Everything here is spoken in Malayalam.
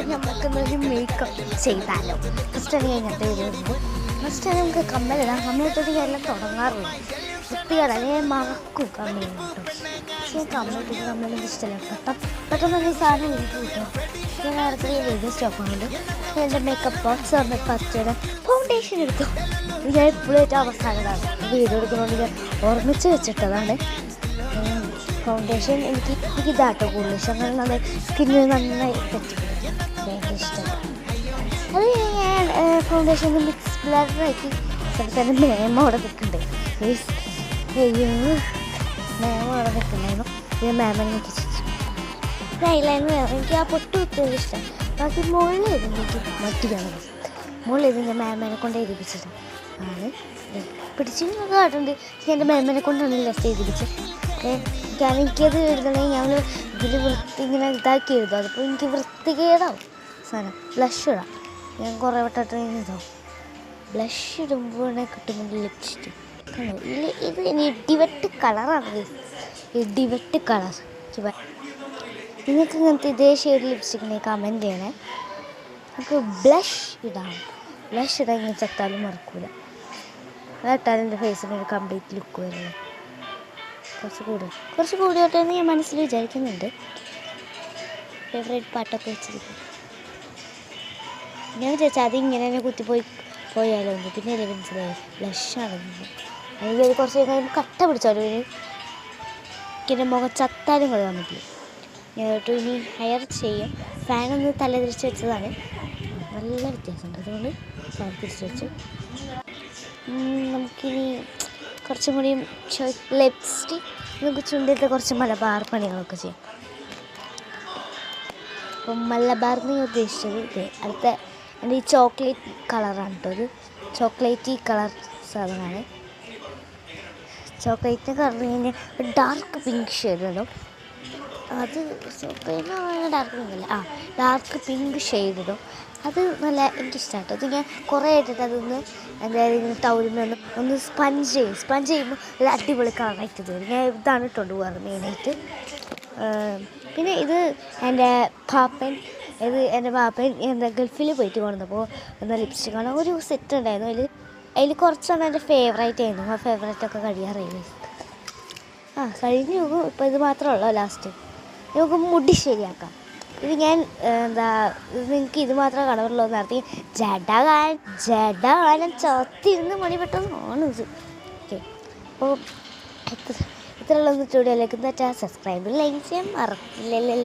അപ്പം നമുക്കൊന്നൊരു മേക്കപ്പ് ചെയ്താലോ. ഫസ്റ്റാണ് ഞാൻ ഇങ്ങനത്തെ വരുന്നത്. ഫസ്റ്റാണ് നമുക്ക് കമ്മലിടാം. കമ്മലിട്ടിട്ട് എല്ലാം തുടങ്ങാറുള്ളൂ. വൃത്തികേടാ, ഞാൻ മറക്കും കമ്മലിട്ട്. പക്ഷേ ഞാൻ കമ്മലിട്ടിട്ട് കമ്മലൊന്നും ഇഷ്ടമല്ല. പെട്ടെന്ന് ഒരു സാധനം എനിക്ക് കിട്ടും. ഞാൻ നേരത്തെ വീഡിയോ സ്റ്റോപ്പ് ആകുന്നുണ്ട്. എൻ്റെ മേക്കപ്പ് ബോക്സ് വന്ന് ഫസ്റ്റ് ഫൗണ്ടേഷൻ എടുത്തു. ഞാൻ എപ്പോഴും ഏറ്റവും അവസാനമാണ് വീഡിയോ എടുക്കുന്നതുകൊണ്ട് ഞാൻ ഓർമ്മിച്ച് വെച്ചിട്ടതാണ്. ഫൗണ്ടേഷൻ എനിക്ക് ഇതാട്ടോ കൂടുതൽ ഇഷ്ടം. അങ്ങനെ നന്നായി സ്കിന്നിന് നന്നായി പറ്റിപ്പിടിക്കും. ഭയങ്കര ഇഷ്ടമാണ്. അത് ഞാൻ ഫൗണ്ടേഷൻ മിക്സ് ബ്ലറാക്കി സ്ഥലത്തന്നെ മേമ അവിടെ നിൽക്കണ്ടേ. അയ്യോ, മേമ അവിടെ നിൽക്കണ്ടായിരുന്നു. പിന്നെ മേമനെ എനിക്ക് ഐലൈനർ എനിക്ക് ആ പൊട്ട് കുത്തുന്നത് ഇഷ്ടം. ബാക്കി മുകളിൽ ഇരുന്ന് എനിക്ക് മട്ടിയാണ്. മുകളിൽ ഇരുന്ന് മേമേനെ കൊണ്ട് എഴുതിപ്പിച്ചത് ആണ്. പിടിച്ചിരുന്ന കാട്ടുണ്ട്. എൻ്റെ മേമേനെ കൊണ്ടാണ് ലെഫ്റ്റ് എഴുതിപ്പിച്ചത്. കാരണം എനിക്കത് എഴുതണമെങ്കിൽ ഞാൻ ഇതിൽ ഇങ്ങനെ ഇതാക്കി എഴുതും. അതിപ്പോൾ എനിക്ക് വൃത്തികേടാവും സാധനം. ബ്ലഷ് ഇടാം. ഞാൻ കുറേ വട്ടമായിട്ട് ഇതാവും. ബ്ലഷ് ഇടുമ്പോൾ കിട്ടുമ്പോൾ ലിപ്സ്റ്റിക് കണ്ടോ. ഇത് ഇടിവെട്ട് കളറാണ്. ഇടിവെട്ട് കളർ. നിങ്ങൾക്ക് ഇങ്ങനത്തെ ഇതേ ഷെയ്ഡ് ലിപ്സ്റ്റിക്കിനെ കമൻറ്റ് ചെയ്യണേ. നമുക്ക് ബ്ലഷ് ഇടാം. ബ്ലഷ് ഇടാൻ ഇങ്ങനെ ചത്താലും മറക്കൂല. അതിട്ടാൽ എൻ്റെ ഫേസിനൊരു കംപ്ലീറ്റ് ലുക്ക് വരില്ല. കുറച്ച് കൂടിയോട്ടെന്ന് ഞാൻ മനസ്സിൽ വിചാരിക്കുന്നുണ്ട്. ഫേവറേറ്റ് പാട്ടൊക്കെ വെച്ചിരിക്കും. ഞാൻ വിചാരിച്ചാൽ അതിങ്ങനെ തന്നെ പോയാലോ എന്ന്. പിന്നെ അല്ലേ മനസ്സിലായി ബ്ലഷാണെന്ന്. അതിൽ കുറച്ച് കഴിയുമ്പോൾ കട്ട പിടിച്ചാലും ഇങ്ങനെ മുഖം ചത്താലും കളയാൻ പറ്റില്ല. ഞാനിട്ട് ഇനി ഹെയർ ചെയ്യും. ഫാനൊന്ന് തല തിരിച്ച് വെച്ചതാണ്. നല്ല വ്യത്യാസമുണ്ട്. അതുകൊണ്ട് തല തിരിച്ച് വെച്ചു. നമുക്കിനി കുറച്ചും കൂടി ലിപ്സ്റ്റിക് നമുക്ക് ചുണ്ടിട്ട് കുറച്ച് മലബാർ പണികളൊക്കെ ചെയ്യാം. അപ്പം മലബാറിന് ഞാൻ ഉദ്ദേശിച്ചത് ഇത് അടുത്ത എൻ്റെ ഈ ചോക്ലേറ്റ് കളറാണ് കേട്ടോ. ഇത് ചോക്ലേറ്റ് കളർ സാധനമാണ്. ചോക്ലേറ്റിൻ്റെ കളർ കഴിഞ്ഞാൽ ഡാർക്ക് പിങ്ക് ഷെയ്ഡ് ഇടും. അത് ഡാർക്ക് പിങ്ക് അല്ല, ഡാർക്ക് പിങ്ക് ഷെയ്ഡ് ഇടും. അത് നല്ല എനിക്കിഷ്ടമാണ് കേട്ടോ. അത് ഞാൻ കുറേ ആയിട്ടിട്ട് അതൊന്ന് എന്തായാലും ടൗലിൽ ഒന്ന് സ്പഞ്ച് ചെയ്യുമ്പോൾ നല്ല അടിപൊളി കളറായിട്ട് തരും. ഞാൻ ഇതാണ് ഇട്ടുകൊണ്ട് പോകാറ് മെയിനായിട്ട്. പിന്നെ ഇത് എൻ്റെ പാപ്പൻ എന്താ ഗൾഫിൽ പോയിട്ട് കൊണ്ടുവന്നപ്പോൾ എന്താ ലിപ്സ്റ്റിക്കാണ് ഒരു സെറ്റ് ഉണ്ടായിരുന്നു. അതിൽ കുറച്ചാണ് എൻ്റെ ഫേവറേറ്റ് ആയിരുന്നു. ആ ഫേവറേറ്റൊക്കെ കഴിയാറില്ല. കഴിഞ്ഞു പോകും. ഇപ്പോൾ ഇത് മാത്രമേ ഉള്ളൂ ലാസ്റ്റ്. നമുക്ക് മുടി ശരിയാക്കാം. ഇത് ഞാൻ നിങ്ങൾക്ക് ഇത് മാത്രമേ കാണുള്ളൂ എന്ന് നടത്തി ജഡകാലം ചത്തിരുന്ന് മണി പെട്ടെന്നാണ് ഇത്. ഓക്കെ, അപ്പോൾ ഇത്രയുള്ള വീഡിയോയിലേക്ക് സബ്സ്ക്രൈബ് ലൈക്ക് ചെയ്യാൻ മറക്കില്ലല്ലോ.